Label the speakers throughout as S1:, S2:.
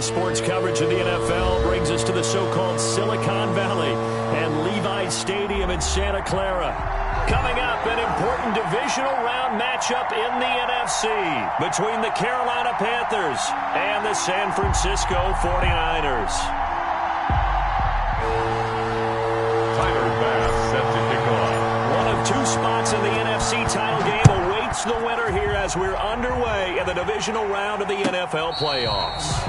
S1: sports coverage of the NFL brings us to the so-called Silicon Valley and Levi Stadium in Santa Clara. Coming up, an important divisional round matchup in the NFC between the Carolina Panthers and the San Francisco 49ers.
S2: Set to kick off.
S1: One of two spots in the NFC title game awaits the winner here as we're underway in the divisional round of the NFL playoffs.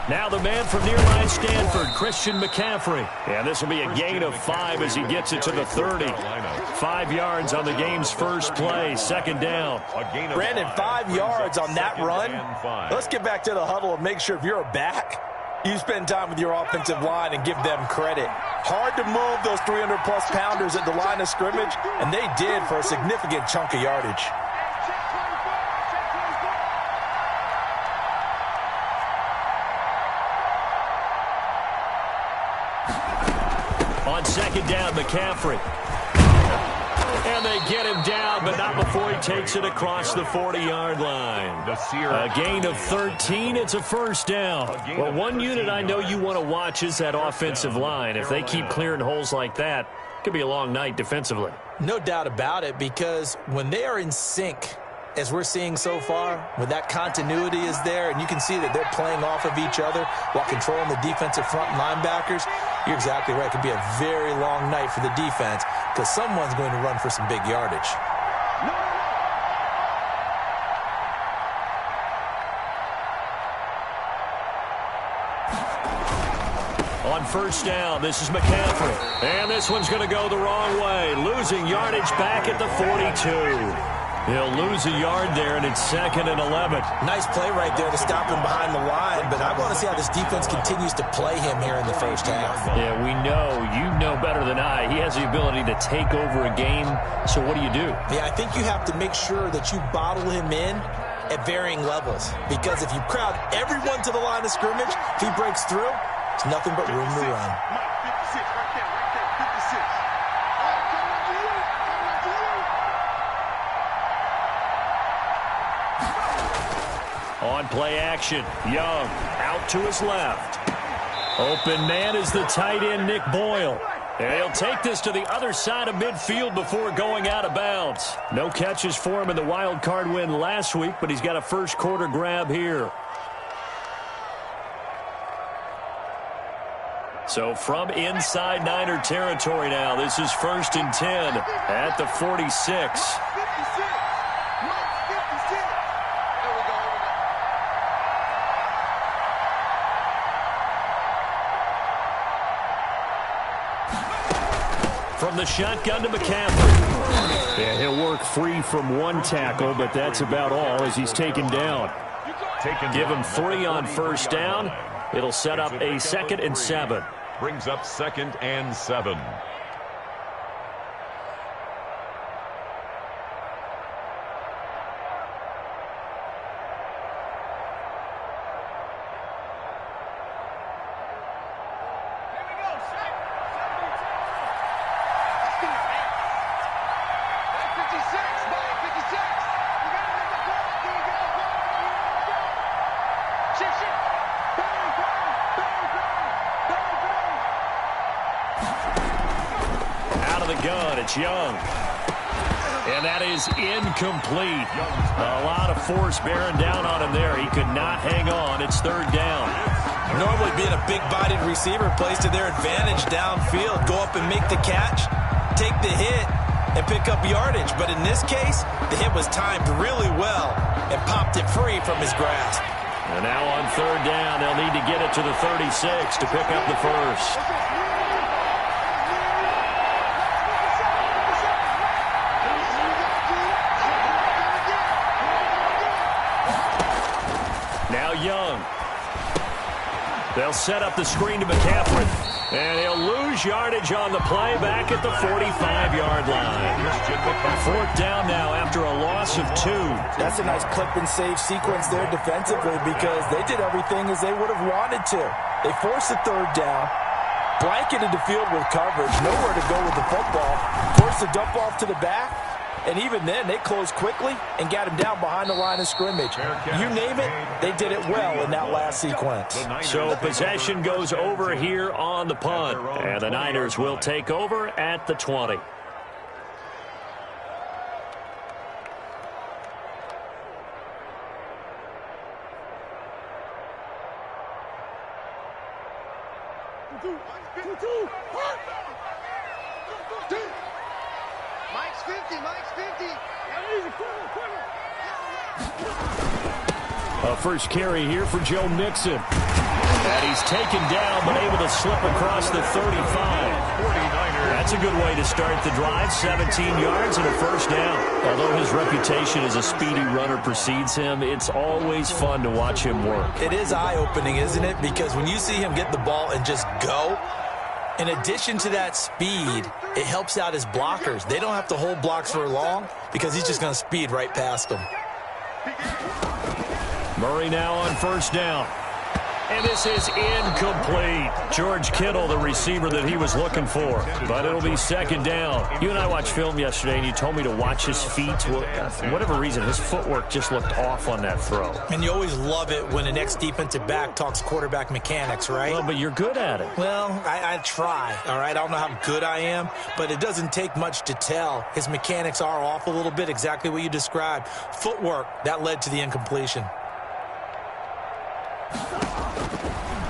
S1: Now the man from nearby Stanford, Christian McCaffrey. And this will be a gain of 5 as he gets it to the 30. 5 yards on the game's first play, second down.
S3: Brandon, 5 yards on that run. Let's get back to the huddle and make sure if you're a back, you spend time with your offensive line and give them credit. Hard to move those 300-plus pounders at the line of scrimmage, and they did for a significant chunk of yardage.
S1: On second down, McCaffrey. And they get him down, but not before he takes it across the 40-yard line. A gain of 13, it's a first down. Well, one unit I know you want to watch is that offensive line. If they keep clearing holes like that, it could be a long night defensively.
S3: No doubt about it, because when they are in sync, as we're seeing so far, when that continuity is there and you can see that they're playing off of each other while controlling the defensive front linebackers, you're exactly right. It could be a very long night for the defense because someone's going to run for some big yardage.
S1: On first down, this is McCaffrey. And this one's going to go the wrong way, losing yardage back at the 42. He'll lose a yard there, and it's 2nd and 11.
S3: Nice play right there to stop him behind the line, but I want to see how this defense continues to play him here in the first half.
S1: Yeah, we know. You know better than I. He has the ability to take over a game, so what do you do?
S3: Yeah, I think you have to make sure that you bottle him in at varying levels, because if you crowd everyone to the line of scrimmage, if he breaks through, it's nothing but room to run.
S1: On play action, Young out to his left. Open man is the tight end, Nick Boyle. And he'll take this to the other side of midfield before going out of bounds. No catches for him in the wild card win last week, but he's got a first quarter grab here. So from inside Niner territory now, this is 1st and 10 at the 46. From the shotgun to McCaffrey. And he'll work free from one tackle, but that's about all as he's taken down. Give him 3 on first down. It'll set up a 2nd and 7.
S2: Brings up 2nd and 7.
S1: It's Young. And that is incomplete. A lot of force bearing down on him there. He could not hang on. It's 3rd down.
S3: Normally being a big-bodied receiver plays to their advantage downfield. Go up and make the catch, take the hit, and pick up yardage. But in this case, the hit was timed really well and popped it free from his grasp.
S1: And now on 3rd down, they'll need to get it to the 36 to pick up the first. They'll set up the screen to McCaffrey. And he'll lose yardage on the play back at the 45-yard line. 4th down now after a loss of 2.
S3: That's a nice clip and save sequence there defensively because they did everything as they would have wanted to. They forced the 3rd down, blanketed the field with coverage, nowhere to go with the football, forced the dump off to the back, and even then they closed quickly and got him down behind the line of scrimmage. You name it, they did it well in that last sequence.
S1: So possession goes over here on the punt, and the Niners will take over at the 20.
S4: Mike's 50, Mike's 50.
S1: A first carry here for Joe Mixon. And he's taken down, but able to slip across the 35. That's a good way to start the drive. 17 yards and a first down. Although his reputation as a speedy runner precedes him, it's always fun to watch him work.
S3: It is eye-opening, isn't it? Because when you see him get the ball and just go, in addition to that speed, it helps out his blockers. They don't have to hold blocks for long because he's just going to speed right past them.
S1: Murray now on first down. And this is incomplete. George Kittle, the receiver that he was looking for. But it'll be 2nd down. You and I watched film yesterday, and you told me to watch his feet. Well, for whatever reason, his footwork just looked off on that throw.
S3: And you always love it when the next defensive back talks quarterback mechanics, right?
S1: Well, but you're good at it.
S3: Well, I try, all right? I don't know how good I am, but it doesn't take much to tell. His mechanics are off a little bit, exactly what you described. Footwork, that led to the incompletion.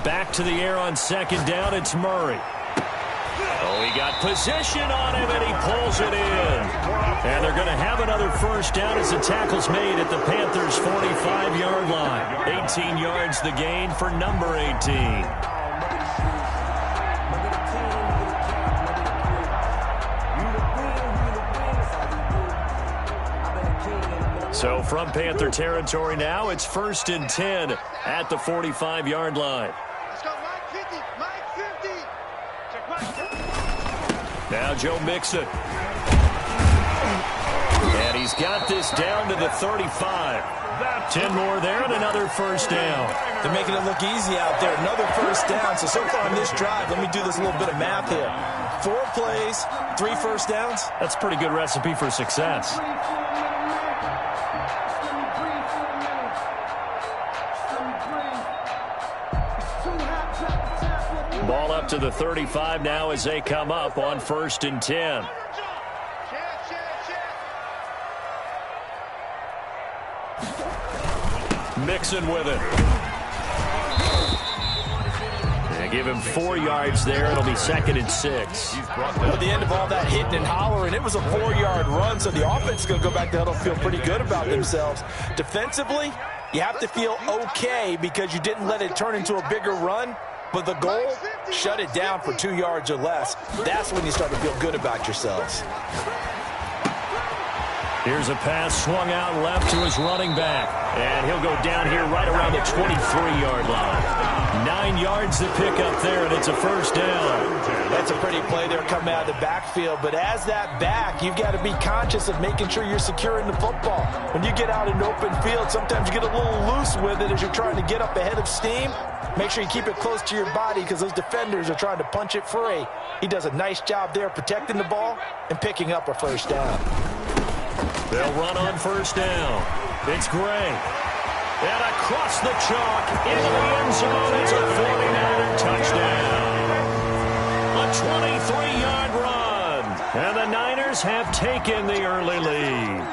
S1: Back to the air on 2nd down, it's Murray. Oh, he got position on him, and he pulls it in. And they're going to have another first down as the tackle's made at the Panthers' 45-yard line. 18 yards the gain for number 18. So from Panther territory now, it's 1st and 10 at the 45-yard line.
S4: Let's go, Mike 50, Mike 50. Check Mike.
S1: Now Joe Mixon. And he's got this down to the 35. 10 more there and another first down.
S3: They're making it look easy out there. Another first down. So far on this drive, let me do this little bit of math here. 4 plays, 3 first downs.
S1: That's a pretty good recipe for success. Ball up to the 35 now as they come up on 1st and 10. Mixon with it. They give him 4 yards there. It'll be 2nd and 6.
S3: At the end of all that hitting and hollering, it was a 4-yard run, so the offense is going to go back to huddle, feel pretty good about themselves. Defensively, you have to feel okay because you didn't let it turn into a bigger run. But the goal, shut it down for 2 yards or less. That's when you start to feel good about yourselves.
S1: Here's a pass swung out left to his running back. And he'll go down here right around the 23-yard line. 9 yards to pick up there, and it's a first down.
S3: That's a pretty play there coming out of the backfield. But as that back, you've got to be conscious of making sure you're securing the football. When you get out in open field, sometimes you get a little loose with it as you're trying to get up ahead of steam. Make sure you keep it close to your body because those defenders are trying to punch it free. He does a nice job there protecting the ball and picking up a first down.
S1: They'll run on first down. It's Gray. And across the chalk into the end zone. It's a 49er touchdown. A 23-yard run. And the Niners have taken the early lead.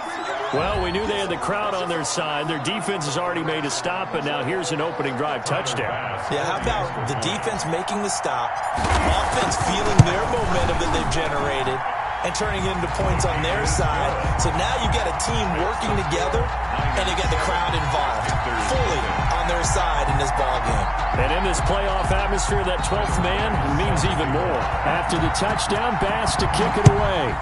S1: Well, we knew they had the crowd on their side. Their defense has already made a stop, and now here's an opening drive touchdown.
S3: Yeah, how about the defense making the stop, offense feeling their momentum that they've generated, and turning it into points on their side. So now you've got a team working together, and you got the crowd involved fully on their side in this ballgame.
S1: And in this playoff atmosphere, that 12th man means even more. After the touchdown, Bass to kick it away.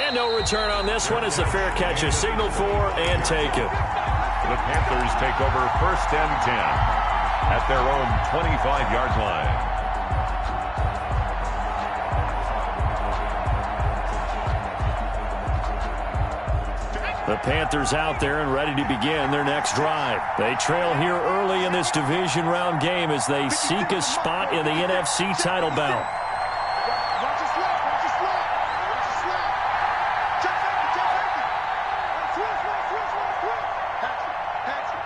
S1: And no return on this one as the fair catch is signaled for and taken.
S2: The Panthers take over 1st and 10 at their own 25-yard line.
S1: The Panthers out there and ready to begin their next drive. They trail here early in this division round game as they seek a spot in the NFC title bout.
S4: Watch your slap, watch your slap, watch your slap. Check safety, check safety. Switch. Pass it.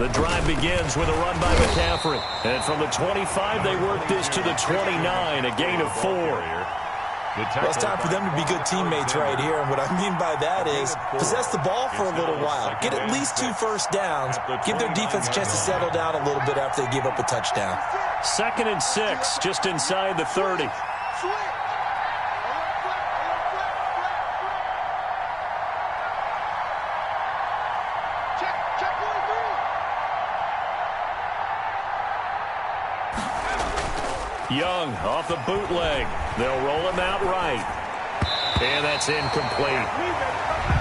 S1: The drive begins with a run by McCaffrey. And from the 25, they work this to the 29, a gain of 4.
S3: Well, it's time for them to be good teammates right here. And what I mean by that is possess the ball for a little while. Get at least 2 first downs. Give their defense a chance to settle down a little bit after they give up a touchdown.
S1: 2nd and 6, just inside the 30. Young off the bootleg. They'll roll him out right. And that's incomplete.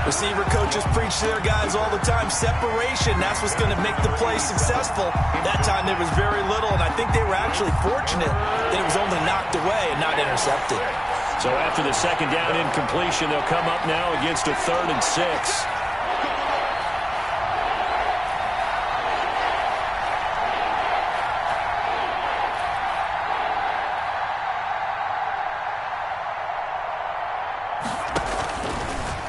S3: Receiver coaches preach to their guys all the time. Separation, that's what's going to make the play successful. That time there was very little, and I think they were actually fortunate that it was only knocked away and not intercepted.
S1: So after the 2nd down incompletion, they'll come up now against a 3rd and 6.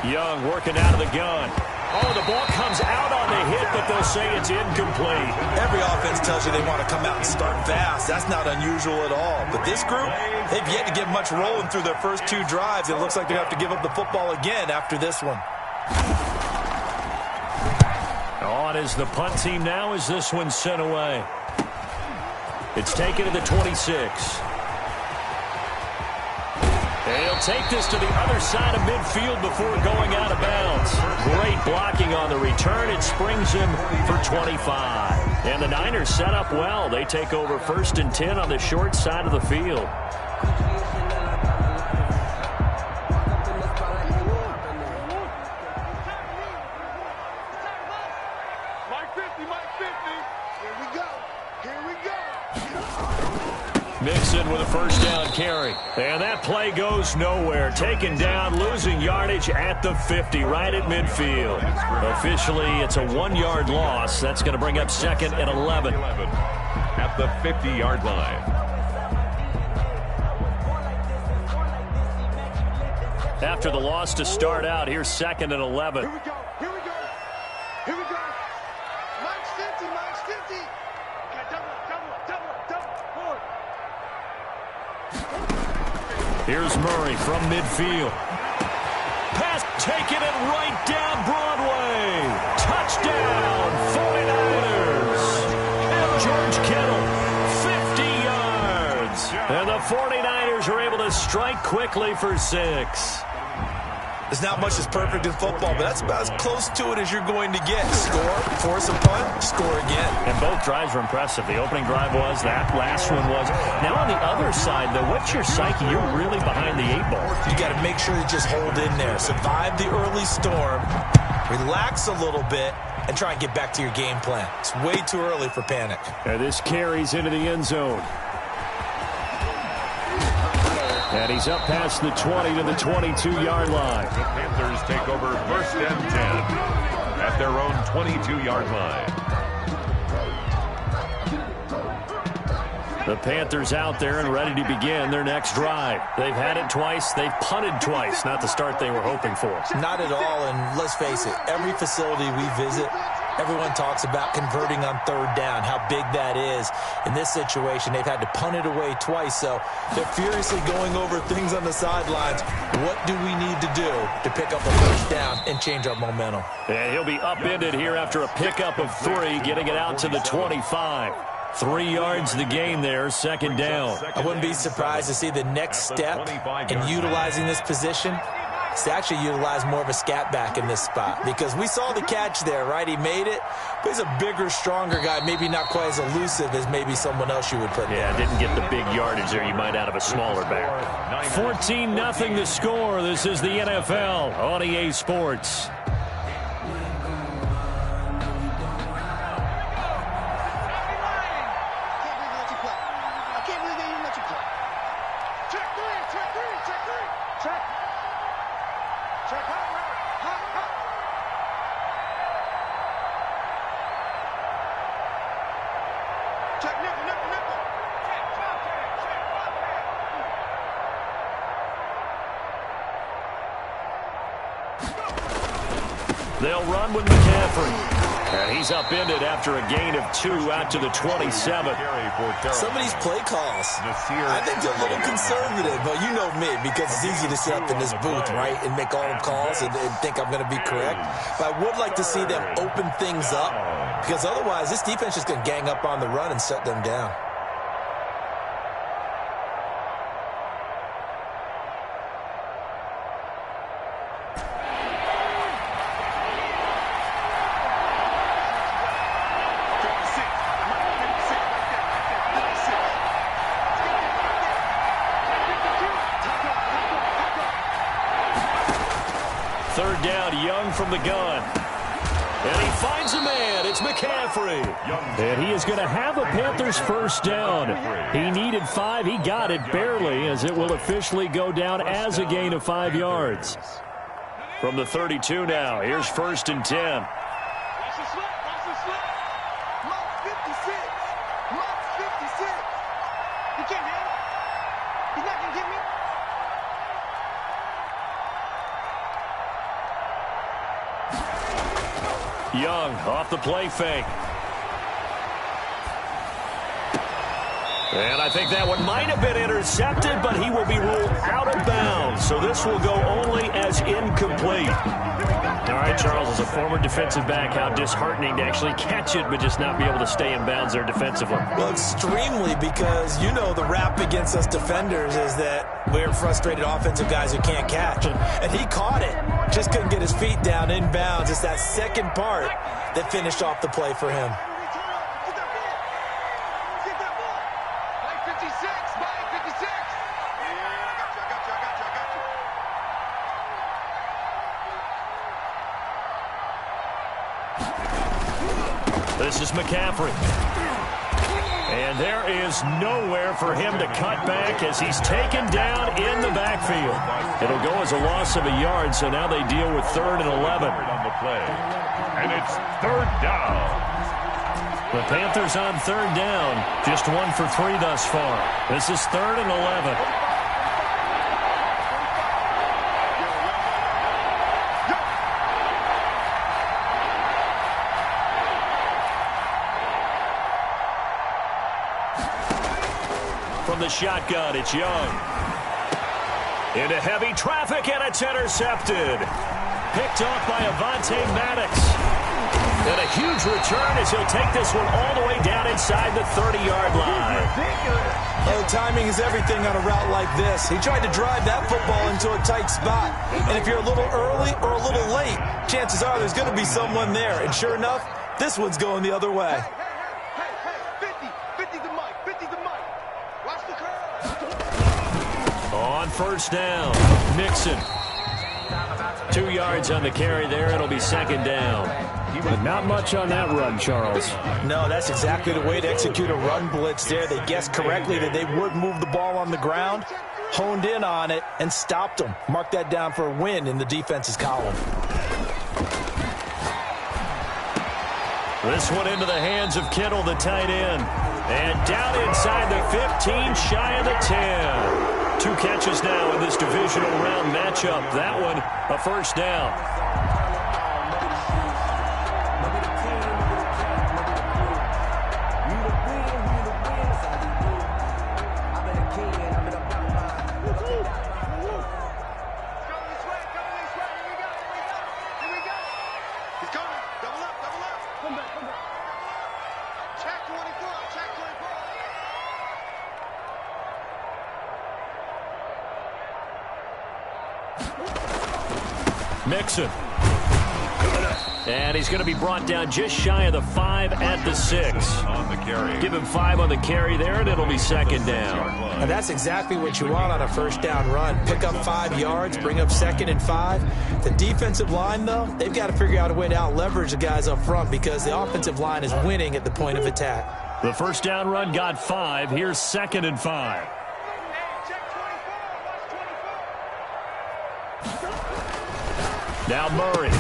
S1: Young working out of the gun. Oh, the ball comes out on the hit, but they'll say it's incomplete.
S3: Every offense tells you they want to come out and start fast. That's not unusual at all. But this group, they've yet to get much rolling through their first 2 drives. It looks like they have to give up the football again after this one.
S1: On is the punt team now as this one's sent away. It's taken to the 26. He'll take this to the other side of midfield before going out of bounds. Great blocking on the return. It springs him for 25. And the Niners set up well. They take over 1st and 10 on the short side of the field. Mixon with a 1st down carry. And that play goes nowhere. Taken down, losing yardage at the 50, right at midfield. Officially, it's a 1-yard loss. That's going to bring up 2nd and 11.
S2: At the 50-yard line.
S1: After the loss to start out, here's 2nd and 11.
S4: Here we go. Mike's 50. Okay, double. Forward.
S1: Here's Murray from midfield. Pass taken and right down Broadway. Touchdown, 49ers. And George Kittle, 50 yards. And the 49ers are able to strike quickly for 6.
S3: There's not much that's perfect in football, but that's about as close to it as you're going to get. Score, force a punt, score again.
S1: And both drives were impressive. The opening drive was, that last one was. Now on the other side, though, what's your psyche? You're really behind the 8 ball.
S3: You got to make sure you just hold in there. Survive the early storm, relax a little bit, and try and get back to your game plan. It's way too early for panic.
S1: And this carries into the end zone. And he's up past the 20 to the 22-yard line.
S2: The Panthers take over 1st and 10 at their own 22-yard line.
S1: The Panthers out there and ready to begin their next drive. They've had it twice. They've punted twice. Not the start they were hoping for.
S3: Not at all, and let's face it, every facility we visit, everyone talks about converting on 3rd down, how big that is. In this situation, they've had to punt it away twice, so they're furiously going over things on the sidelines. What do we need to do to pick up a 1st down and change our momentum?
S1: And he'll be upended here after a pickup of 3, getting it out to the 25. 3 yards the gain there, 2nd down.
S3: I wouldn't be surprised to see the next step in utilizing this position is to actually utilize more of a scat back in this spot, because we saw the catch there, right? He made it, but he's a bigger, stronger guy, maybe not quite as elusive as maybe someone else you would put there.
S1: Yeah, didn't get the big yardage there you might out of a smaller back. 14-0 the score. This is the NFL on EA Sports. They'll run with McCaffrey. And he's upended after a gain of 2 out to the 27.
S3: Some of these play calls, I think they're a little conservative, but you know me, because it's easy to sit up in this booth, right, and make all the calls and think I'm going to be correct. But I would like to see them open things up, because otherwise this defense is going to gang up on the run and shut them down.
S1: Third down, Young from the gun. And he finds a man. It's McCaffrey. And he is going to have a Panthers first down. He needed 5. He got it barely, as it will officially go down as a gain of 5 yards. From the 32 now, here's 1st and 10. Young off the play fake. And I think that one might have been intercepted, but he will be ruled out of bounds. So this will go only as incomplete. All right, Charles, as a former defensive back, how disheartening to actually catch it, but just not be able to stay in bounds there defensively.
S3: Well, extremely, because you know the rap against us defenders is that we're frustrated offensive guys who can't catch. And he caught it. Just couldn't get his feet down in bounds. It's that second part that finished off the play for him.
S1: This is McCaffrey. And there is nowhere for him to cut back as he's taken down in the backfield. It'll go as a loss of a yard, so now they deal with 3rd and 11.
S2: On the play. And it's 3rd down.
S1: The Panthers on 3rd down, just 1 for 3 thus far. This is 3rd and 11. From the shotgun, it's Young. Into heavy traffic, and it's intercepted. Picked off by Madden. And a huge return as he'll take this one all the way down inside the 30-yard line.
S3: Oh, timing is everything on a route like this. He tried to drive that football into a tight spot. And if you're a little early or a little late, chances are there's going to be someone there. And sure enough, this one's going the other way.
S1: On 1st down, Mixon. 2 yards on the carry there. It'll be 2nd down. But not much on that run, Charles.
S3: No, that's exactly the way to execute a run blitz there. They guessed correctly that they would move the ball on the ground, honed in on it, and stopped them. Mark that down for a win in the defense's column.
S1: This one into the hands of Kittle, the tight end. And down inside the 15, shy of the 10. 2 catches now in this divisional round matchup. That one, a 1st down. Mixon. And he's going to be brought down just shy of the 5 at the 6.
S2: On the carry.
S1: Give him 5 on the carry there, and it'll be second down.
S3: And that's exactly what you want on a first down run. Pick up 5 yards, bring up 2nd and 5. The defensive line, though, they've got to figure out a way to out-leverage the guys up front because the offensive line is winning at the point of attack.
S1: The first down run got 5. Here's 2nd and 5. Now Murray.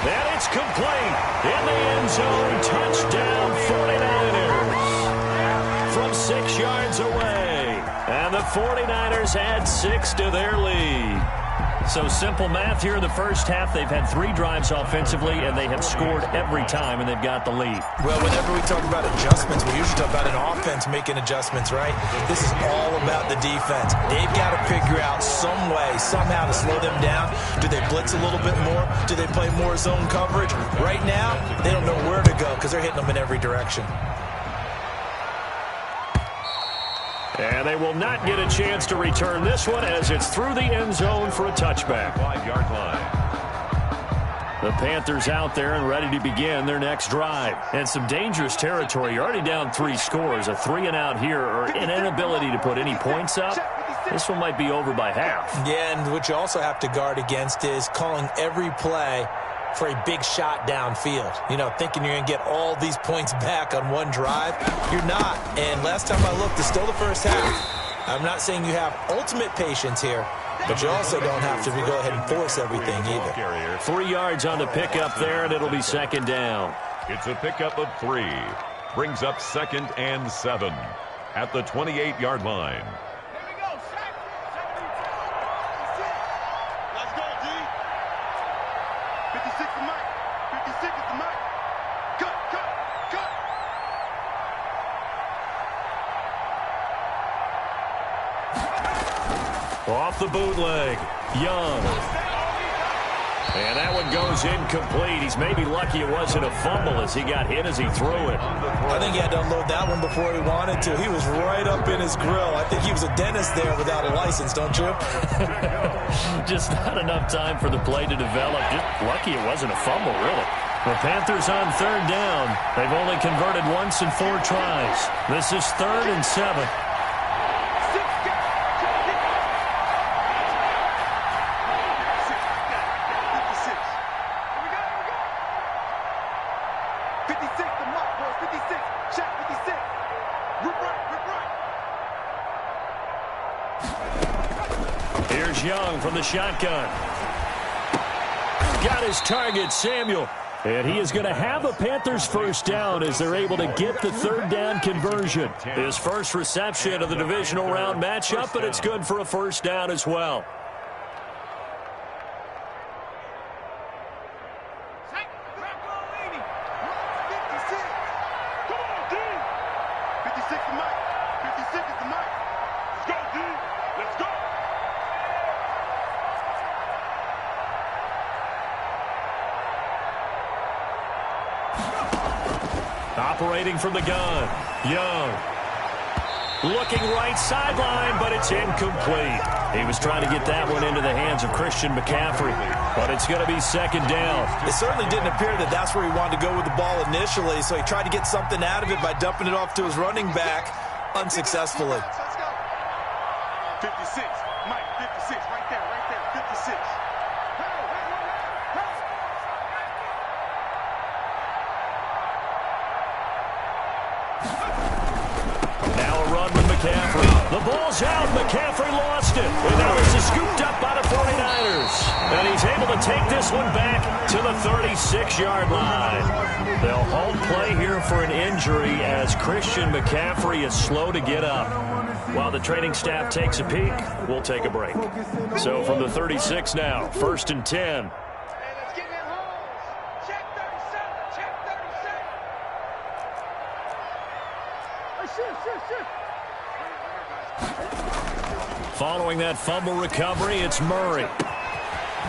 S1: And it's complete. In the end zone, touchdown 49ers. From 6 yards away. And the 49ers add 6 to their lead. So simple math here in the first half. They've had 3 drives offensively, and they have scored every time, and they've got the lead.
S3: Well, whenever we talk about adjustments, we usually talk about an offense making adjustments, right? This is all about the defense. They've got to figure out some way, somehow to slow them down. Do they blitz a little bit more? Do they play more zone coverage? Right now, they don't know where to go because they're hitting them in every direction.
S1: And they will not get a chance to return this one as it's through the end zone for a touchback.
S2: 5-yard line.
S1: The Panthers out there and ready to begin their next drive. And some dangerous territory. You're already down 3 scores. A 3-and-out here or an inability to put any points up. This one might be over by half.
S3: Yeah, and what you also have to guard against is calling every play for a big shot downfield. You know, thinking you're going to get all these points back on one drive. You're not. And last time I looked, it's still the first half. I'm not saying you have ultimate patience here, but you also don't have to go ahead and force everything either.
S1: 3 yards on the pickup there, and it'll be second down.
S2: It's a pickup of 3. Brings up 2nd and 7 at the 28-yard line.
S1: Off the bootleg, Young. And that one goes incomplete. He's maybe lucky it wasn't a fumble as he got hit as he threw it.
S3: I think he had to unload that one before he wanted to. He was right up in his grill. I think he was a dentist there without a license, don't you?
S1: Just not enough time for the play to develop. Just lucky it wasn't a fumble, really. The Panthers on 3rd down. They've only converted once in 4 tries. This is 3rd and 7. Here's Young from the shotgun. Got his target, Samuel. And he is going to have a Panthers first down as they're able to get the 3rd down conversion. His first reception of the divisional round matchup, but it's good for a first down as well. Operating from the gun, Young. Looking right sideline, but it's incomplete. He was trying to get that one into the hands of Christian McCaffrey, but it's going to be second down.
S3: It certainly didn't appear that that's where he wanted to go with the ball initially, so he tried to get something out of it by dumping it off to his running back unsuccessfully.
S4: 56, Mike, 56, right there, 56.
S1: Now a run with McCaffrey. The ball's out. McCaffrey lost it. And now it's scooped up by the 49ers. And he's able to take this one back to the 36-yard line. They'll hold play here for an injury as Christian McCaffrey is slow to get up. While the training staff takes a peek, we'll take a break. So from the 36 now, 1st and 10. Following that fumble recovery, it's Murray.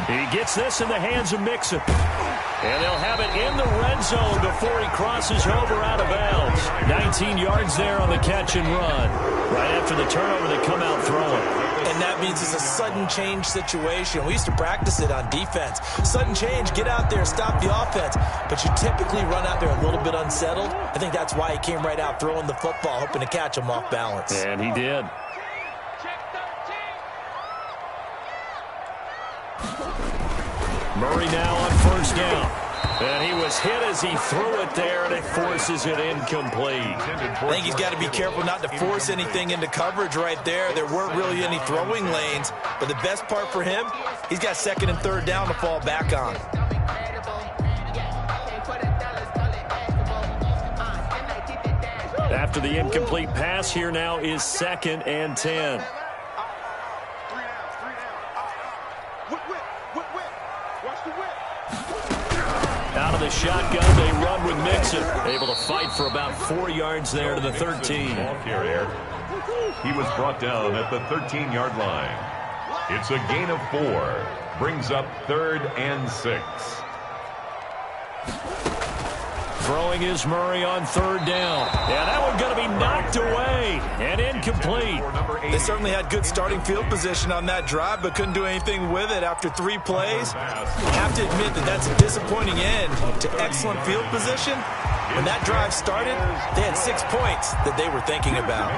S1: He gets this in the hands of Mixon. And they'll have it in the red zone before he crosses over out of bounds. 19 yards there on the catch and run. Right after the turnover, they come out throwing.
S3: and that means it's a sudden change situation. We used to practice it on defense. Sudden change, get out there, stop the offense. But you typically run out there a little bit unsettled. I think that's why he came right out throwing the football, hoping to catch him off balance.
S1: And he did. Murray now on first down. And he was hit as he threw it there, and it forces it incomplete.
S3: I think he's got to be careful not to force anything into coverage right there. There weren't really any throwing lanes. But the best part for him, he's got second and third down to fall back on.
S1: After the incomplete pass, here now is 2nd and 10. Out of the shotgun, they run with Mixon. Able to fight for about 4 yards there to the 13.
S2: Ball carrier. He was brought down at the 13-yard line. It's a gain of 4. Brings up 3rd and 6.
S1: Throwing is Murray on 3rd down. Yeah, that one going to be knocked away and incomplete.
S3: They certainly had good starting field position on that drive, but couldn't do anything with it after 3 plays. You have to admit that that's a disappointing end to excellent field position. When that drive started, they had 6 points that they were thinking about.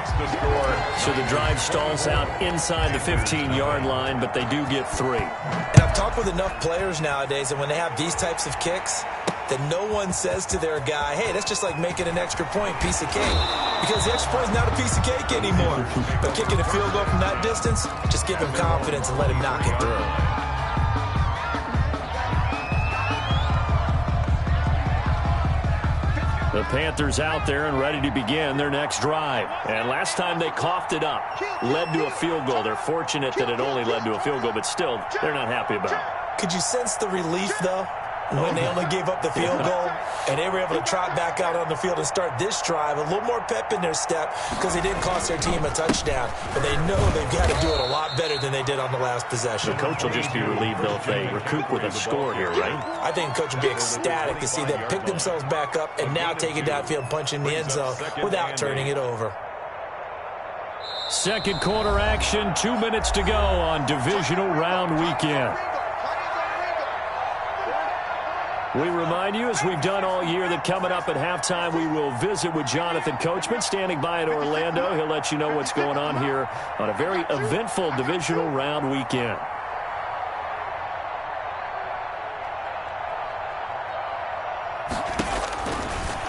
S1: So the drive stalls out inside the 15-yard line, but they do get 3.
S3: And I've talked with enough players nowadays, and when they have these types of kicks, that no one says to their guy, hey, that's just like making an extra point, piece of cake. Because the extra point is not a piece of cake anymore. But kicking a field goal from that distance, just give him confidence and let him knock it through.
S1: The Panthers out there and ready to begin their next drive. And last time they coughed it up, led to a field goal. They're fortunate that it only led to a field goal, but still, they're not happy about it.
S3: Could you sense the relief, though, when they only gave up the field goal and they were able to trot back out on the field and start this drive? A little more pep in their step because they didn't cost their team a touchdown. But they know they've got to do it a lot better than they did on the last possession.
S1: The coach will just be relieved, though, if they recoup with a score here, right?
S3: I think the coach will be ecstatic to see them pick themselves back up and now take it downfield and punch in the end zone without turning it over.
S1: Second quarter action, 2 minutes to go on divisional round weekend. We remind you, as we've done all year, that coming up at halftime, we will visit with Jonathan Coachman, standing by in Orlando. He'll let you know what's going on here on a very eventful divisional round weekend.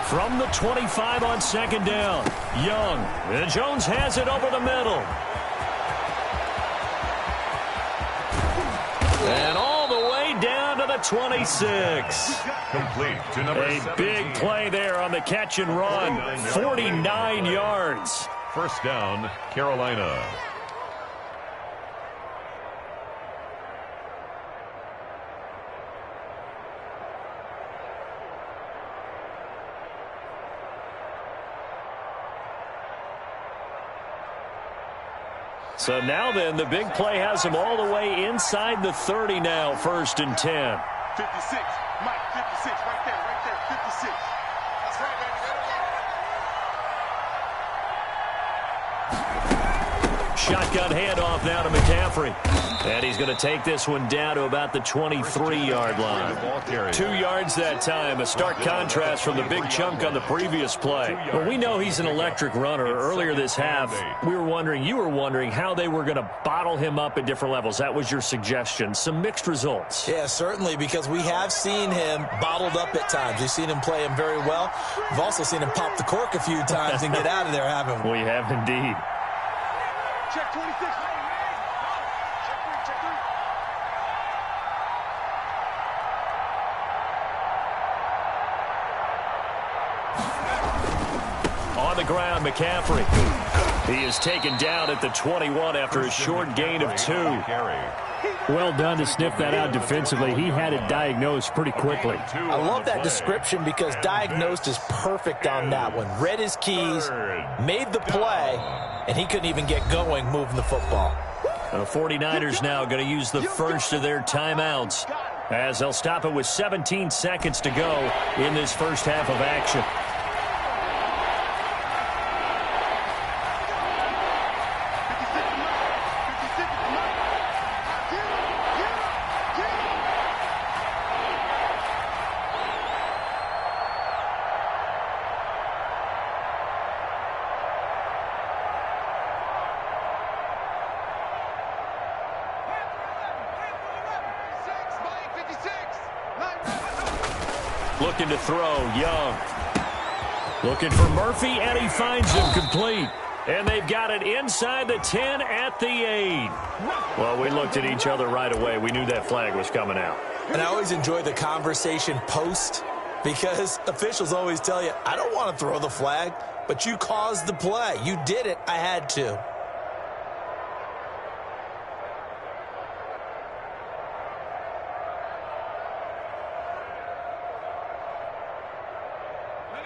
S1: From the 25 on 2nd down, Young. And Jones has it over the middle. And all the way down to the 26.
S2: Complete to number
S1: A
S2: 17.
S1: big play there on the catch and run. 49 yards.
S2: First down, Carolina.
S1: So now then, the big play has him all the way inside the 30 now, 1st and 10.
S4: 56, Mike, 56, right there, 56. That's right, baby.
S1: Shotgun handoff now to McCaffrey. And he's going to take this one down to about the 23-yard line. 2 yards that time, a stark contrast from the big chunk on the previous play. Well, we know he's an electric runner. Earlier this half, you were wondering how they were going to bottle him up at different levels. That was your suggestion. Some mixed results.
S3: Yeah, certainly, because we have seen him bottled up at times. We've seen him play him very well. We've also seen him pop the cork a few times and get out of there, haven't we?
S1: We have indeed.
S4: Check 26. Check 3, check 3.
S1: On the ground, McCaffrey. He is taken down at the 21 after a short gain of 2.
S5: Well done to sniff that out defensively. He had it diagnosed pretty quickly.
S3: I love that description because diagnosed is perfect on that one. Read his keys, made the play, and he couldn't even get going moving the football.
S1: The 49ers now going to use the first of their timeouts as they'll stop it with 17 seconds to go in this first half of action. Looking to throw, Young. Looking for Murphy, and he finds him complete. And they've got it inside the 10 at the 8. Well, we looked at each other right away. We knew that flag was coming out.
S3: And I always enjoy the conversation post because officials always tell you, I don't want to throw the flag, but you caused the play. You did it. I had to.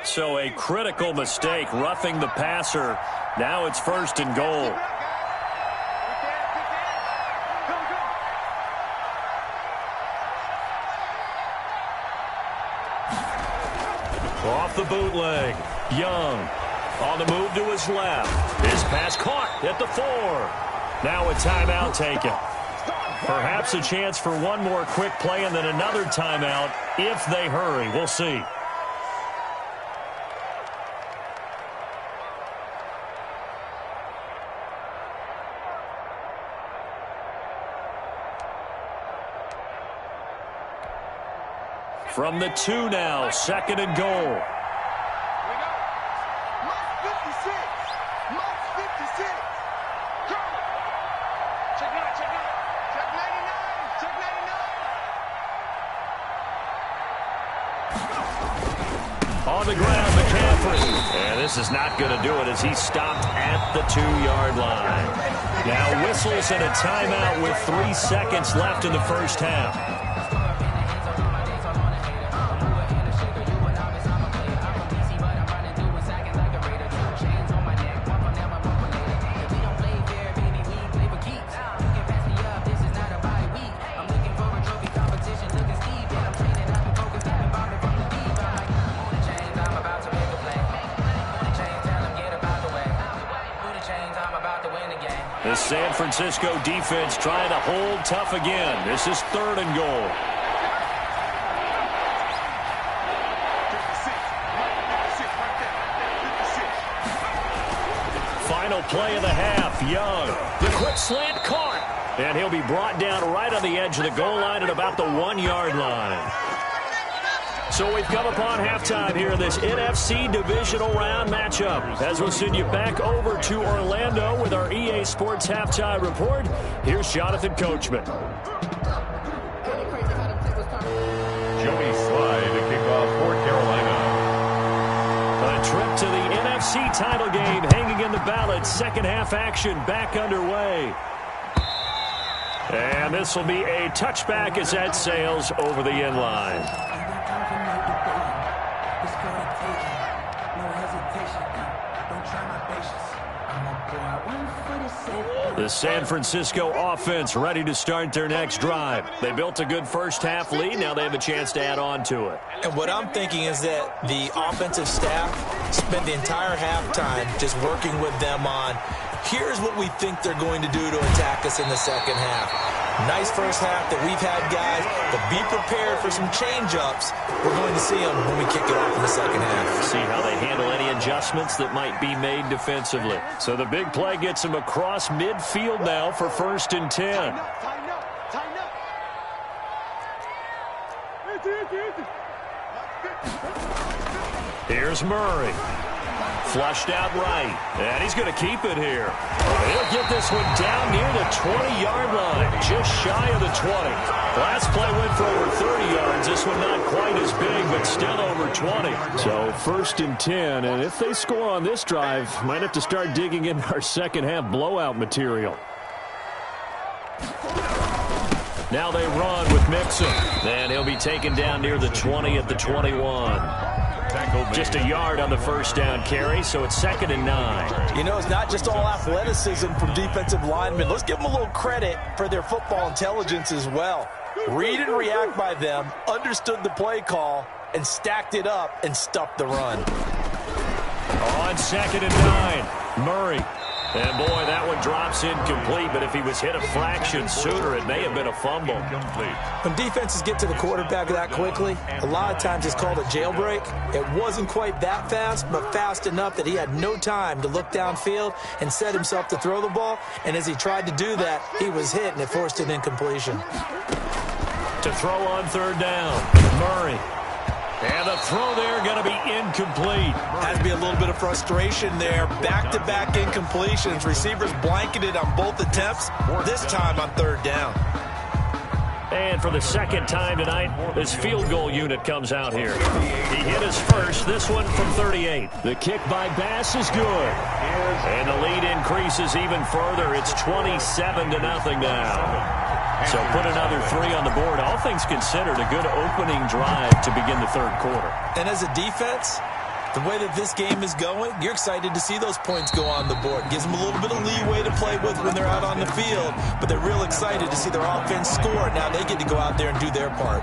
S1: So a critical mistake, roughing the passer. Now it's 1st and goal. Off the bootleg. Young on the move to his left. His pass caught at the 4. Now a timeout taken. Perhaps a chance for one more quick play and then another timeout if they hurry. We'll see. From the 2 now, 2nd and goal.
S4: Here we go. Mark 56. Mark 56. Go. Check 9, check 9. Check 99. Check 99.
S1: On the ground, McCaffrey. And this is not going to do it as he stopped at the 2-yard line. Now whistles and a timeout with 3 seconds left in the first half. The San Francisco defense trying to hold tough again. This is 3rd and goal. Final play of the half. Young. The quick slant caught. And he'll be brought down right on the edge of the goal line at about the 1-yard line. So we've come upon halftime here in this NFC Divisional Round matchup. As we'll send you back over to Orlando with our EA Sports Halftime Report, here's Jonathan Coachman.
S2: Joey Slye to kick off for Carolina.
S1: A trip to the NFC title game hanging in the balance. Second half action back underway. And this will be a touchback as that sails over the end line. The San Francisco offense ready to start their next drive. They built a good first half lead. Now they have a chance to add on to it.
S3: And what I'm thinking is that the offensive staff spent the entire halftime just working with them on, here's what we think they're going to do to attack us in the second half. Nice first half that we've had, guys, but be prepared for some change-ups. We're going to see them when we kick it off in the second half.
S1: See how they handle any adjustments that might be made defensively. So the big play gets them across midfield now for 1st and 10.
S4: Tighten up, tighten up, tighten up.
S1: Here's Murray. Flushed out right. And he's going to keep it here. He'll get this one down near the 20-yard line. Just shy of the 20. Last play went for over 30 yards. This one not quite as big, but still over 20. So 1st and 10. And if they score on this drive, might have to start digging in our second half blowout material. Now they run with Mixon. And he'll be taken down near the 20 at the 21. Just a yard on the first down carry, so it's 2nd and 9.
S3: You know, it's not just all athleticism from defensive linemen. Let's give them a little credit for their football intelligence as well. Read and react by them, understood the play call, and stacked it up and stuffed the run.
S1: On 2nd and 9, Murray. And, boy, that one drops incomplete, but if he was hit a fraction sooner, it may have been a fumble.
S3: When defenses get to the quarterback that quickly, a lot of times it's called a jailbreak. It wasn't quite that fast, but fast enough that he had no time to look downfield and set himself to throw the ball. And as he tried to do that, he was hit, and it forced an incompletion.
S1: To throw on 3rd down, Murray. And the throw there going to be incomplete.
S3: Has to be a little bit of frustration there. Back-to-back incompletions. Receivers blanketed on both attempts, this time on third down.
S1: And for the second time tonight, this field goal unit comes out here. He hit his first, this one from 38. The kick by Bass is good. And the lead increases even further. It's 27-0 now. So put another 3 on the board. All things considered, a good opening drive to begin the third quarter.
S3: And as a defense, the way that this game is going, you're excited to see those points go on the board. Gives them a little bit of leeway to play with when they're out on the field, but they're real excited to see their offense score. Now they get to go out there and do their part.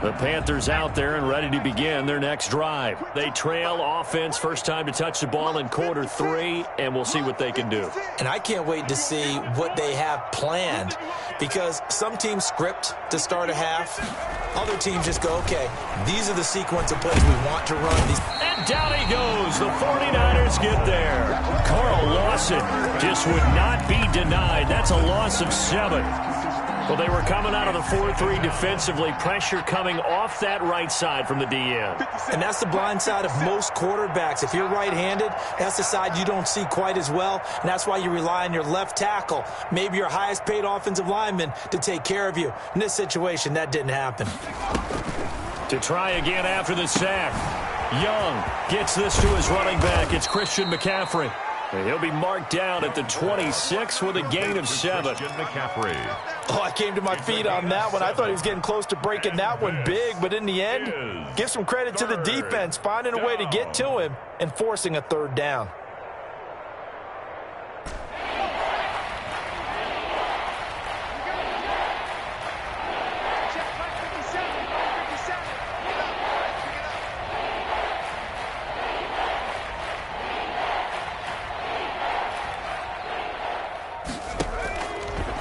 S1: The Panthers out there and ready to begin their next drive. They trail offense, first time to touch the ball in quarter 3, and we'll see what they can do.
S3: And I can't wait to see what they have planned, because some teams script to start a half. Other teams just go, okay, these are the sequence of plays we want to run.
S1: And down he goes. The 49ers get there. Carl Lawson just would not be denied. That's a loss of 7. Well, they were coming out of the 4-3 defensively. Pressure coming off that right side from the DN.
S3: And that's the blind side of most quarterbacks. If you're right-handed, that's the side you don't see quite as well. And that's why you rely on your left tackle, maybe your highest-paid offensive lineman, to take care of you. In this situation, that didn't happen.
S1: To try again after the sack. Young gets this to his running back. It's Christian McCaffrey. He'll be marked down at the 26 with a gain of 7.
S3: Oh, I came to my feet on that one. I thought he was getting close to breaking that one big, but in the end, give some credit to the defense, finding a way to get to him and forcing a third down.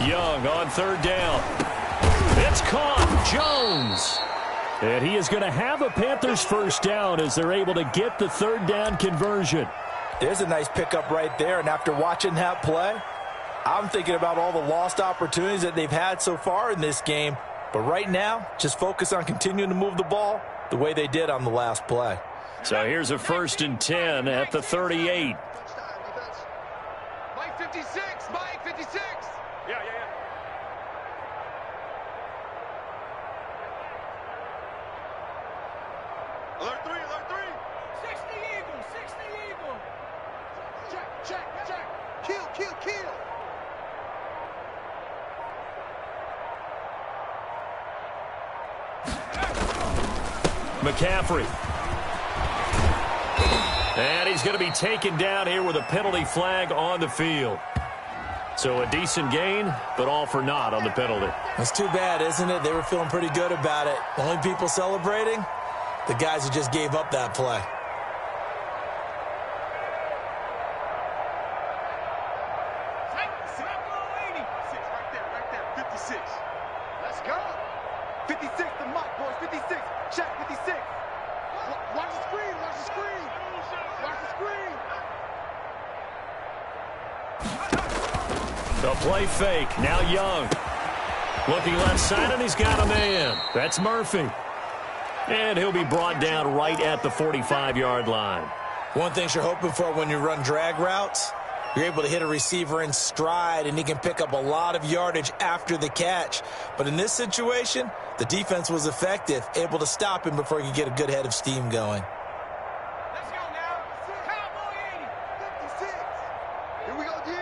S1: Young on third down. It's caught. Jones. And he is going to have a Panthers first down as they're able to get the third down conversion.
S3: There's a nice pickup right there, and after watching that play, I'm thinking about all the lost opportunities that they've had so far in this game. But right now, just focus on continuing to move the ball the way they did on the last play.
S1: So here's a 1st and 10 at the 38.
S4: Mike 56, Mike 56. Yeah. Alert 3. 60 Eagle. Check. Kill.
S1: McCaffrey. And he's going to be taken down here with a penalty flag on the field. So a decent gain, but all for naught on the penalty.
S3: That's too bad, isn't it? They were feeling pretty good about it. The only people celebrating, the guys who just gave up that play.
S4: Right there. 56. Let's go. 56, the mic, boys. 56. Check, 56. Watch the screen.
S1: The play fake. Now Young. Looking left side, and he's got a man. That's Murphy. And he'll be brought down right at the 45-yard line.
S3: One thing you're hoping for when you run drag routes, you're able to hit a receiver in stride, and he can pick up a lot of yardage after the catch. But in this situation, the defense was effective, able to stop him before he could get a good head of steam going.
S4: Let's go now. Cowboy 80. 56. Here we go, D.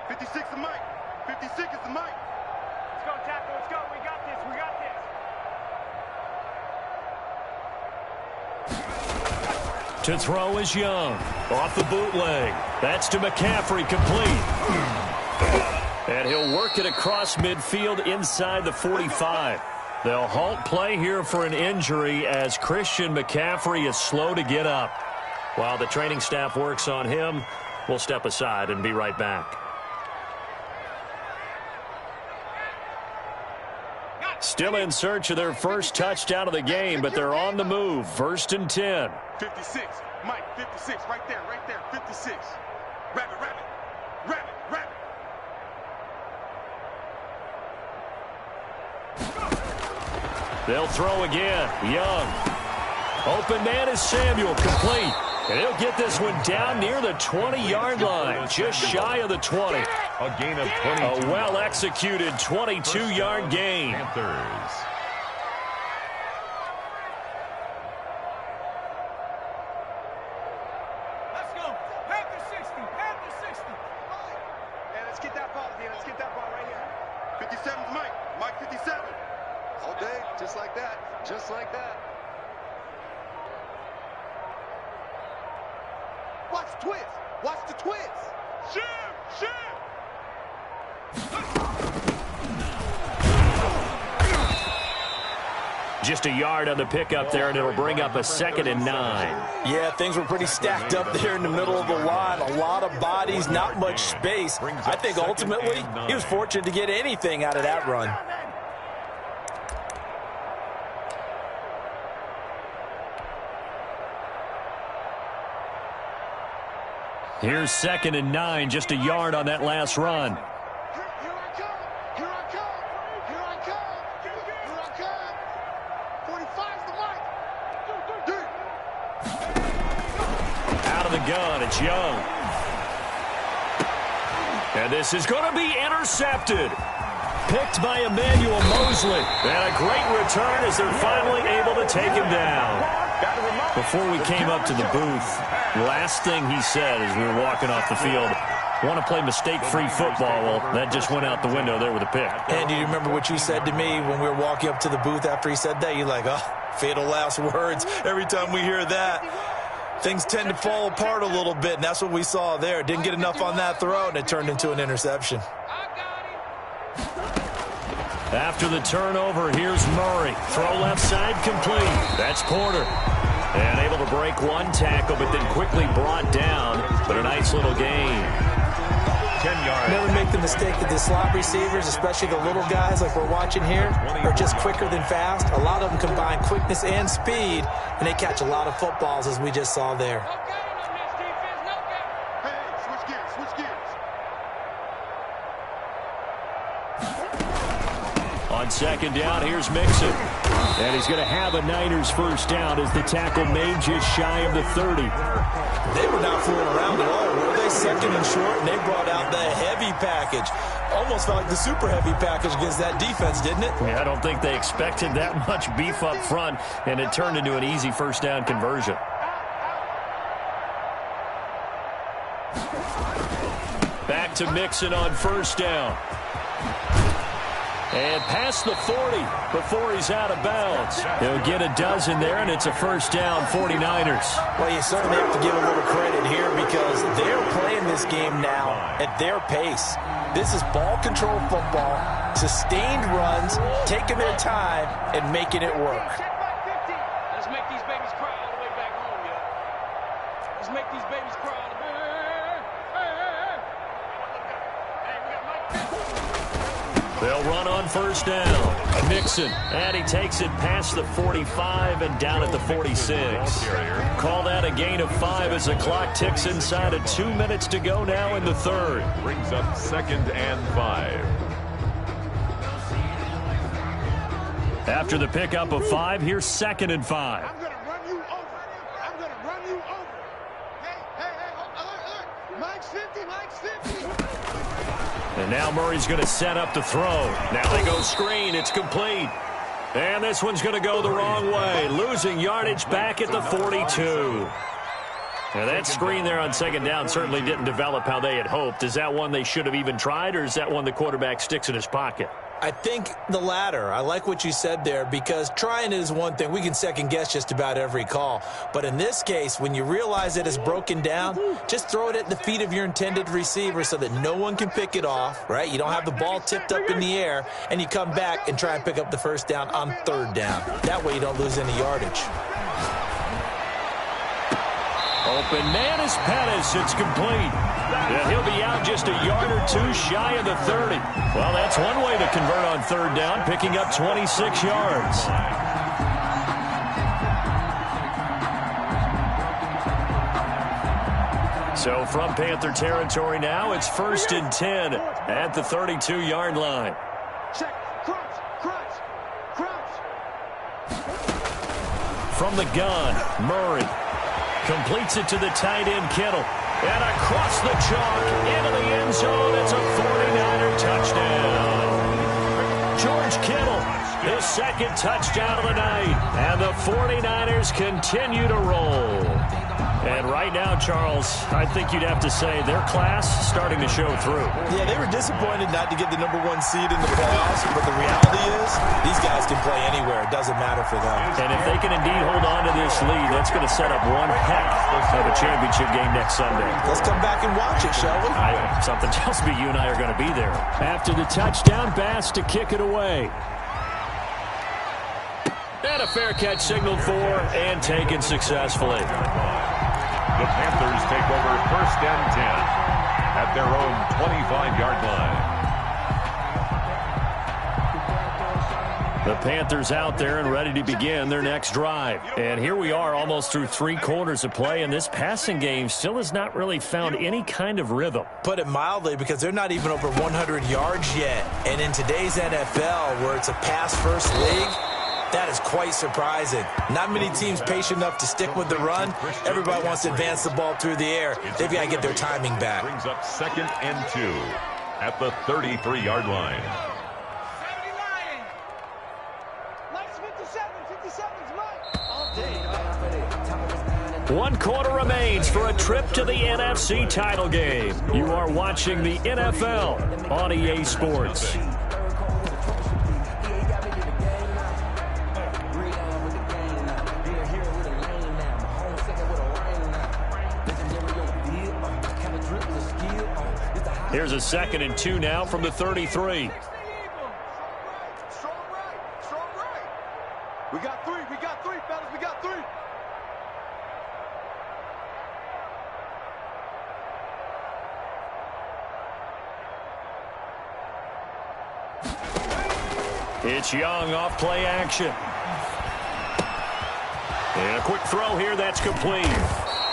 S4: 56 the mic. 56 is the mic. Let's go, tackle. Let's go. We got this.
S1: To throw is Young. Off the bootleg. That's to McCaffrey, complete. And he'll work it across midfield inside the 45. They'll halt play here for an injury as Christian McCaffrey is slow to get up. While the training staff works on him, we'll step aside and be right back. Still in search of their first touchdown of the game, but they're on the move. 1st and 10.
S4: 56. Mike, 56. Right there. 56. Rabbit.
S1: They'll throw again. Young. Open man is Samuel, complete. And he'll get this one down near the 20-yard line, just shy of the 20.
S2: A gain of 22.
S1: A well-executed 22-yard gain.
S2: Panthers.
S4: Let's go. Panthers 60. Panthers 60. Hey, let's get that ball, D. Let's get that ball right here. 57's Mike. Mike 57. All day, just like that. Just like that. Watch the twist. Watch the twist. Shoot! Shoot!
S1: Just a yard on the pickup there, and it'll bring up a 2nd and 9.
S3: Yeah, things were pretty stacked up there in the middle of the line. A lot of bodies, not much space. I think ultimately he was fortunate to get anything out of that run.
S1: Here's 2nd and 9, just a yard on that last run.
S4: Here I come. Here I come. Here I come. Here I come. 45's the mic.
S1: Out of the gun, it's Young. And this is going to be intercepted. Picked by Emmanuel Mosley. And a great return as they're finally able to take him down. Before we came up to the booth, last thing he said as we were walking off the field, want to play mistake-free football. Well, that just went out the window there with a pick.
S3: And do you remember what you said to me when we were walking up to the booth after he said that? You're like, oh, fatal last words. Every time we hear that, things tend to fall apart a little bit, and that's what we saw there. Didn't get enough on that throw, and it turned into an interception.
S1: After the turnover, here's Murray. Throw left side complete. That's Porter. And able to break one tackle, but then quickly brought down. But a nice little gain. 10 yards.
S3: Never make the mistake that the slot receivers, especially the little guys like we're watching here, are just quicker than fast. A lot of them combine quickness and speed, and they catch a lot of footballs, as we just saw there.
S4: Hey, switch gears. Switch gears.
S1: On 2nd down, here's Mixon. And he's going to have a Niners first down as the tackle made just shy of the 30.
S3: They were not fooling around at all, were they? 2nd and short, and they brought out the heavy package. Almost felt like the super heavy package against that defense, didn't it?
S1: Yeah, I don't think they expected that much beef up front, and it turned into an easy first down conversion. Back to Mixon on first down. And past the 40 before he's out of bounds. He'll get a dozen there, and it's a first down, 49ers.
S3: Well, you certainly have to give a little credit here because they're playing this game now at their pace. This is ball control football, sustained runs, taking their time, and making it work.
S4: Let's make these babies cry all the way back home, yo. Let's make these babies cry all the way.
S1: They'll run on first down. Mixon, and he takes it past the 45 and down at the 46. Call that a gain of 5 as the clock ticks inside of 2 minutes to go now in the third.
S2: Brings up 2nd and 5.
S1: After the pickup of 5, here's 2nd and 5.
S4: I'm going to run you over. I'm going to run you over. Hey, alert. Mike's 50, Mike's 50.
S1: And now Murray's going to set up the throw. Now they go screen. It's complete. And this one's going to go the wrong way. Losing yardage back at the 42. Now that screen there on 2nd down certainly didn't develop how they had hoped. Is that one they should have even tried, or is that one the quarterback sticks in his pocket?
S3: I think the latter. I like what you said there because trying it is one thing. We can second guess just about every call. But in this case, when you realize it is broken down, just throw it at the feet of your intended receiver so that no one can pick it off, right? You don't have the ball tipped up in the air, and you come back and try and pick up the first down on 3rd down. That way you don't lose any yardage.
S1: Open man is Pettis. It's complete. And he'll be out just a yard or two shy of the 30. Well, that's one way to convert on 3rd down, picking up 26 yards. So from Panther territory now, it's 1st and 10 at the 32-yard line.
S4: Check. Crunch.
S1: from the gun. Murray completes it to the tight end, Kittle. And across the chalk into the end zone. It's a 49er touchdown. George Kittle, his second touchdown of the night. And the 49ers continue to roll. And right now, Charles, I think you'd have to say their class starting to show through.
S3: Yeah, they were disappointed not to get the #1 seed in the playoffs, but the reality is these guys can play anywhere. It doesn't matter for them.
S1: And if they can indeed hold on to this lead, that's going to set up one heck of a championship game next Sunday.
S3: Let's come back and watch it, shall we?
S1: Something tells me you and I are going to be there.
S5: After the touchdown, Bass to kick it away.
S1: And a fair catch signaled for and taken successfully.
S2: The Panthers take over 1st and 10 at their own 25-yard line.
S1: The Panthers out there and ready to begin their next drive. And here we are almost through 3 quarters of play, and this passing game still has not really found any kind of rhythm.
S3: Put it mildly, because they're not even over 100 yards yet. And in today's NFL, where it's a pass-first league, that is quite surprising. Not many teams patient enough to stick with the run. Everybody wants to advance the ball through the air. They've got to get their timing back.
S2: Brings up 2nd and 2 at the 33-yard line.
S1: 1 quarter remains for a trip to the NFC title game. You are watching the NFL on EA Sports. Here's a 2nd and 2 now from the 33.
S4: Strong right. We got three, fellas, we got 3.
S1: It's Young off play action. And a quick throw here that's complete.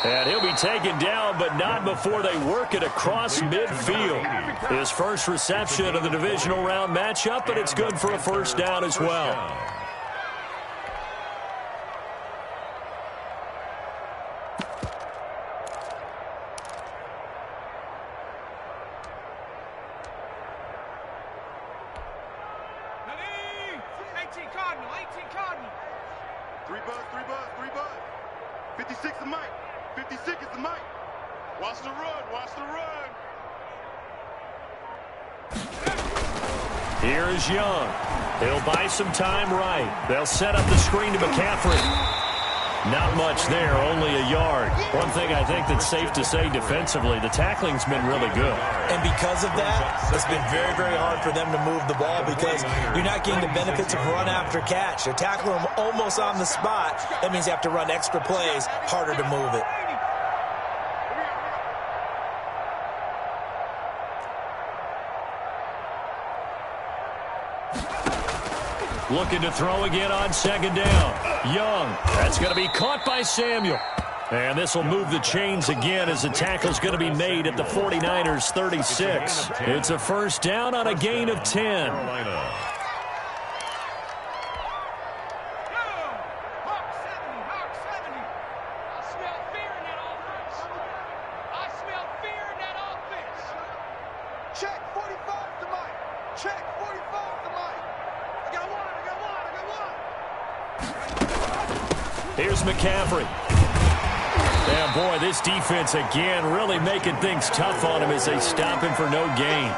S1: And he'll be taken down, but not before they work it across midfield. His first reception of the divisional round matchup, but it's good for a 1st down as well.
S4: Three buzz. 56 is Mike. 56 is the Mike. Watch the run.
S1: Here is Young. He'll buy some time right. They'll set up the screen to McCaffrey. Not much there, only a yard. One thing I think that's safe to say defensively, the tackling's been really good.
S3: And because of that, it's been very, very hard for them to move the ball because you're not getting the benefits of run after catch. They're tackling them almost on the spot. That means you have to run extra plays, harder to move it.
S1: Looking to throw again on 2nd down. Young. That's going to be caught by Samuel. And this will move the chains again as the tackle's going to be made at the 49ers 36. It's a 1st down on a gain of 10.
S4: Check 45 to Mike. Check 45 to Mike. I got one.
S1: Here's McCaffrey. And boy, this defense again really making things tough on him as they stop him for no gain.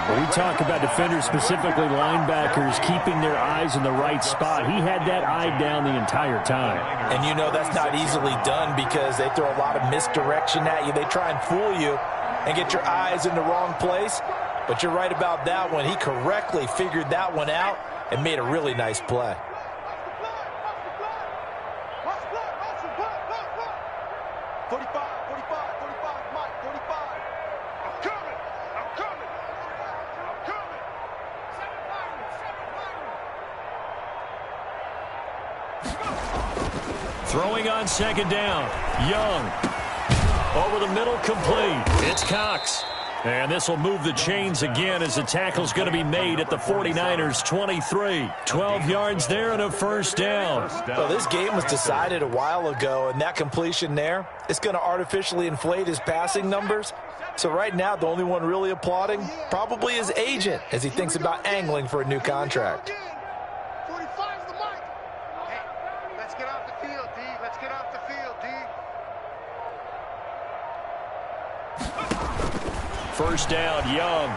S5: When we talk about defenders, specifically linebackers, keeping their eyes in the right spot. He had that eye down the entire time.
S3: And you know that's not easily done because they throw a lot of misdirection at you. They try and fool you and get your eyes in the wrong place. But you're right about that one. He correctly figured that one out and made a really nice play.
S4: 45, Mike, 45. I'm coming.
S1: Throwing on 2nd down. Young. Over the middle, complete. It's Cox.
S5: And this will move the chains again as the tackle's going to be made at the 49ers 23. 12 yards there and a first down.
S3: Well, this game was decided a while ago, and that completion there is going to artificially inflate his passing numbers. So right now, the only one really applauding probably his agent as he thinks about angling for a new contract.
S4: 45's the mic. Hey, let's get off the field, D. Let's get off the field, D.
S1: First down, Young.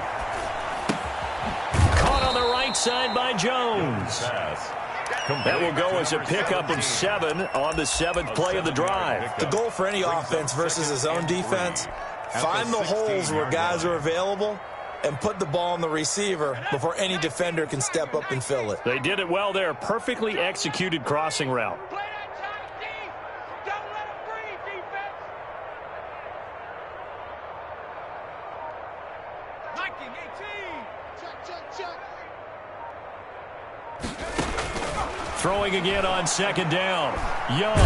S1: Caught on the right side by Jones. That will go as a pickup of 7 on the 7th play of the drive.
S3: The goal for any offense versus his own defense, find the holes where guys are available and put the ball on the receiver before any defender can step up and fill it.
S5: They did it well there. Perfectly executed crossing route.
S1: Throwing again on second down. Young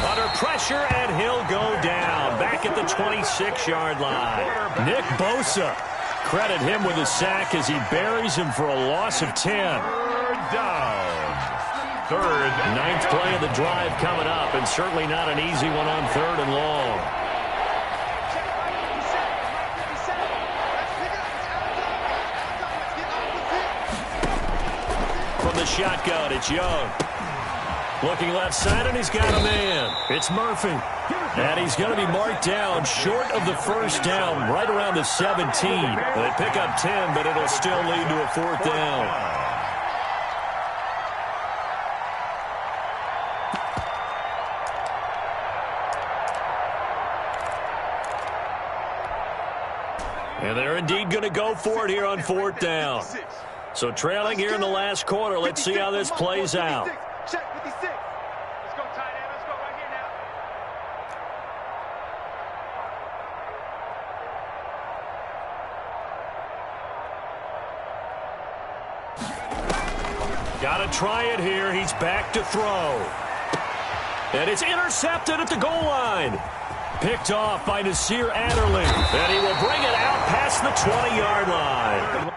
S1: under pressure, and he'll go down. Back at the 26-yard line. Nick Bosa, credit him with a sack as he buries him for a loss of 10.
S2: Third down. Third.
S1: 9th play of the drive coming up, and certainly not an easy one on 3rd and long. From the shotgun, it's Young. Looking left side, and he's got a man. It's Murphy. And he's going to be marked down short of the first down, right around the 17. They pick up 10, but it'll still lead to a 4th down. And they're indeed going to go for it here on 4th down. So trailing here in the last quarter. Let's see how this plays out.
S4: Check 56. Let's go, tight end. Let's go right here now.
S1: Got to try it here. He's back to throw. And it's intercepted at the goal line. Picked off by Nasir Adderley. And he will bring it out past the 20-yard line.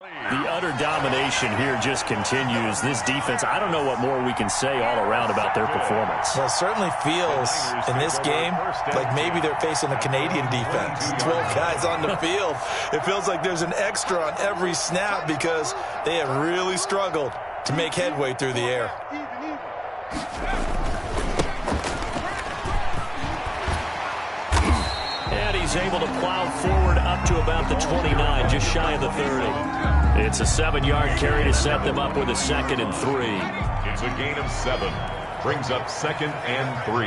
S1: The utter domination here just continues. This defense, I don't know what more we can say all around about their performance.
S3: Well, it certainly feels in this game like maybe they're facing a Canadian defense. 12 guys on the field. It feels like there's an extra on every snap because they have really struggled to make headway through the air.
S1: And he's able to plow forward up to about the 29, just shy of the 30. It's a 7-yard carry to set them up with a 2nd and 3.
S2: It's a gain of 7. Brings up 2nd and 3.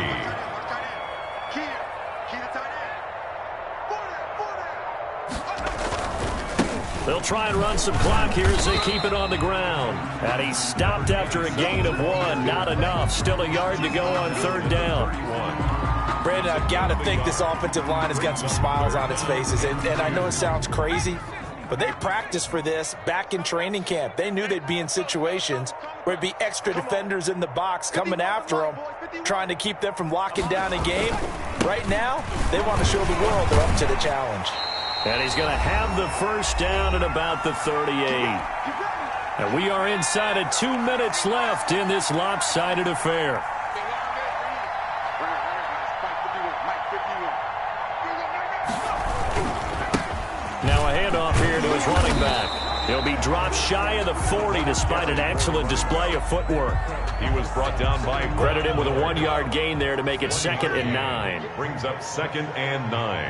S1: They'll try and run some clock here as they keep it on the ground. And he's stopped after a gain of 1. Not enough. Still a yard to go on 3rd down.
S3: Brandon, I've got to think this offensive line has got some smiles on its faces. And I know it sounds crazy, but they practiced for this back in training camp. They knew they'd be in situations where it'd be extra defenders in the box coming after them, trying to keep them from locking down a game. Right now, they want to show the world they're up to the challenge.
S1: And he's going to have the first down at about the 38. And we are inside of 2 minutes left in this lopsided affair. Now a handoff here to his running back. He'll be dropped shy of the 40 despite an excellent display of footwork.
S2: He was brought down by
S1: Credit him with a 1-yard gain there to make it 2nd and 9.
S2: Brings up 2nd and 9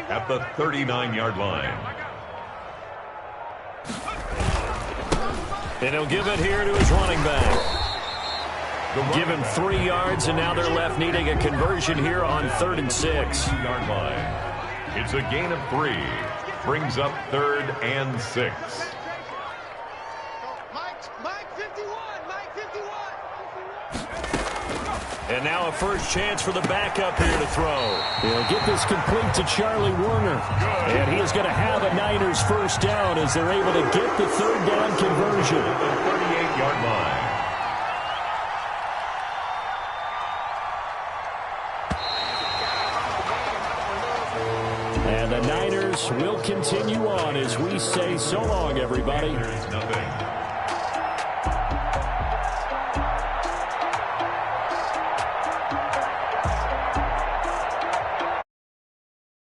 S2: at the 39-yard line.
S1: And he'll give it here to his running back. Give him 3 yards, and now they're left needing a conversion here on 3rd and 6.
S2: 2-yard line. It's a gain of 3. Brings up 3rd and 6.
S1: And now a first chance for the backup here to throw.
S5: He'll get this complete to Charlie Warner. And he is going to have a Niners first down as they're able to get the 3rd down conversion.
S2: The 38-yard line.
S5: And the Niners will continue on as we say so long, everybody.
S2: Panthers, nothing.